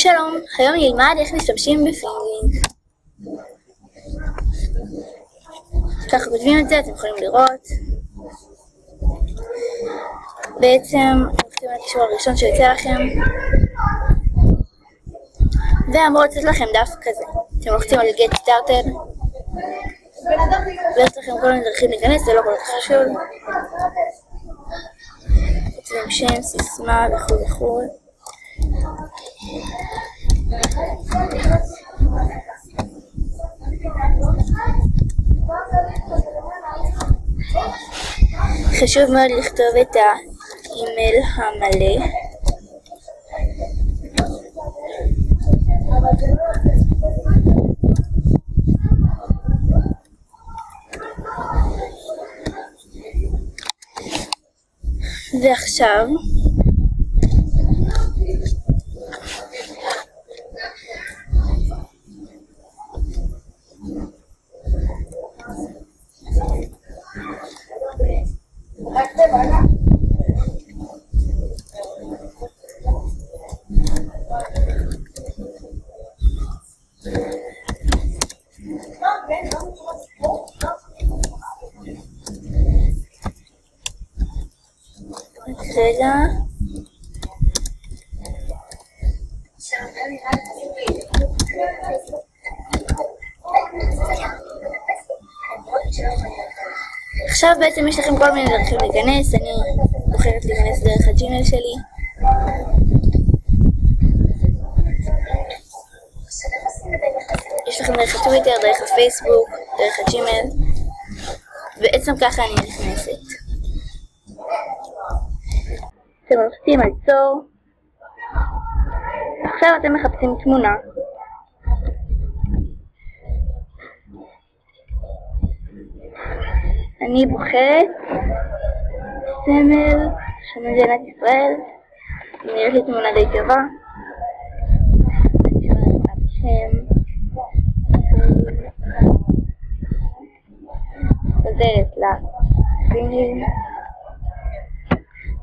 שלום, היום נלמד איך משתמשים בפינגלינג. ככה כותבים את זה, אתם יכולים לראות. בעצם לוחצים על הקישור הראשון שיוצא לכם, ואמור לצאת לכם דף כזה. אתם לוחצים על Get Started, ויש לכם כל מיני דרכים להיכנס, זה לא כל כך חשוב. כותבים שם, סיסמה וכו' וכו'. חשוב מאוד לכתוב את האימייל המלא. ועכשיו רגע, עכשיו בעצם יש לכם כל מיני דרכים להיכנס. אני בוחרת להיכנס דרך הג'ימייל שלי. יש לכם דרך הטוויטר, דרך הפייסבוק, דרך הג'ימייל, בעצם ככה אני נכנסת. אתם לוחצים על צור. עכשיו אתם מחפשים תמונה. אני בוחרת סמל של מדינת ישראל. נראית לי תמונה די טובה. אני שומעת את השם. חוזרת לפינגלינג.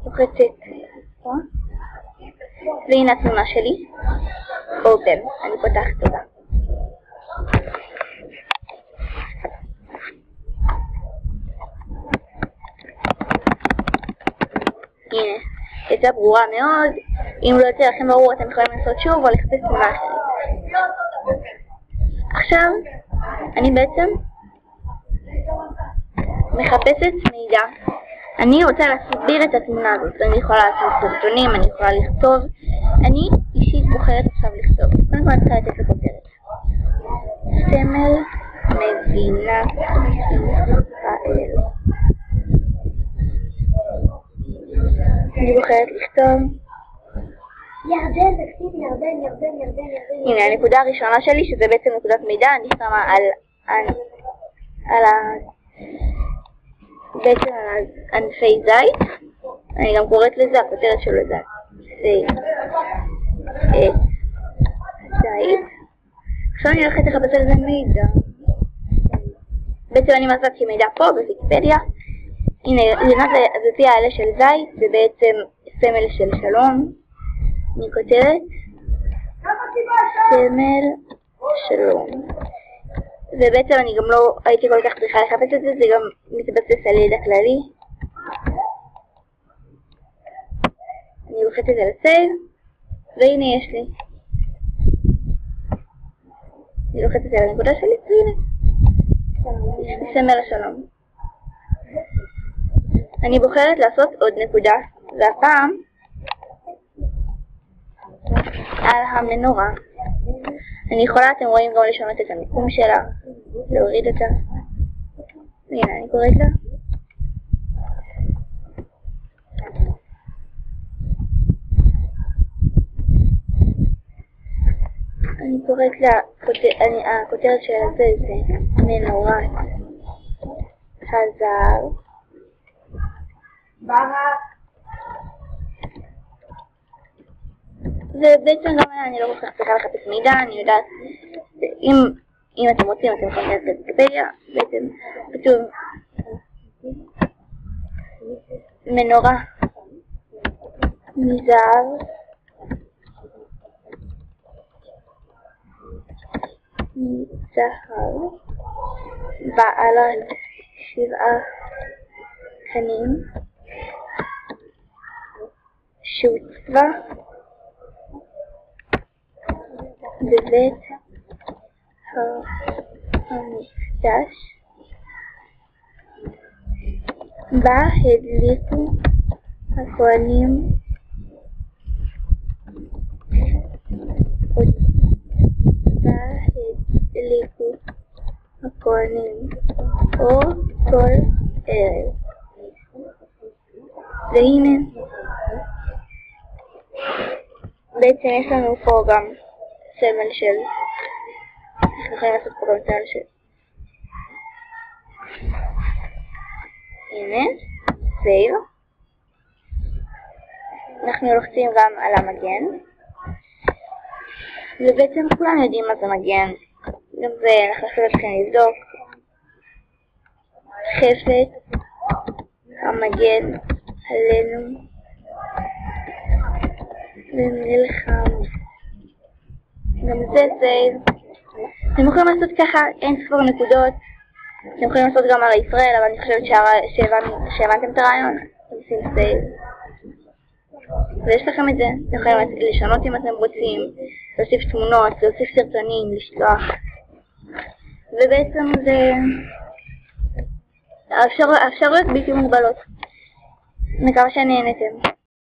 לוחצת פה. והנה התמונה שלי. אופן. אני פותחת אותה. הנה, יצאה ברורה מאוד. אם לא יוצא לכם ברור אתם יכולים לעשות שוב או לחפש תמונה אחרת. עכשיו אני בעצם מחפשת מידע. אני רוצה להסביר את התמונה הזאת. אני יכולה לעשות סרטונים, אני יכולה לכתוב. אני אישית בוחרת עכשיו לכתוב. קודם כל אני צריכה לתת לכותרת סמל מדינת ישראל. אני בוחרת לכתוב ירדן, תקשיב, ירדן. הנה הנקודה הראשונה שלי, שזה בעצם נקודת מידע. אני שמה בעצם על ענפי זית. אני גם קוראת לזה, הכותרת שלו זה זית. עכשיו אני הולכת לחפש על זה מידע. בעצם אני מצאתי מידע פה בוויקיפדיה. הנה, זאתי העלה של זית, זה בעצם סמל של שלום. אני כותבת סמל שלום. ובעצם אני גם לא הייתי כל כך צריכה לחפש את זה, זה גם מתבסס על ידע כללי. אני לוחצת על הסייב, והנה יש לי. אני לוחצת על הנקודה שלי, והנה. סמל השלום. אני בוחרת לעשות עוד נקודה, והפעם על המנורה. אני יכולה, אתם רואים, גם לשנות את המיקום שלה, להוריד אותה. הנה, אני קוראת לה הכותרת של זה מנורת הזהב. ובעצם גם אני לא כל כך צריכה לחפש מידע. אני יודעת, אם אתם רוצים אתם יכולים לראות את ויקיפדיה. בעצם כתוב מנורה מזהב זהב, בעלת 7 קנים, שהוצבה בבית המקדש, בה הדליקו הכהנים אור כל ערב. והנה, בעצם יש לנו פה גם סמל של, אנחנו יכולים לעשות פה גם סמל של, הנה, סייב. אנחנו לוחצים גם על המגן, ובעצם כולם יודעים מה זה מגן. גם זה אנחנו צריכים לבדוק. חפץ המגן עלינו ונלחם. גם זה סייב. אתם יכולים לעשות ככה אין ספור נקודות. אתם יכולים לעשות גם על ישראל, אבל אני חושבת שהבנתם את הרעיון. עושים סייב. ויש לכם את זה. אתם יכולים לשנות אם אתם רוצים, להוסיף תמונות, להוסיף סרטונים, לשלוח. ובעצם זה האפשרויות בלתי מוגבלות. מקווה שנהנתם.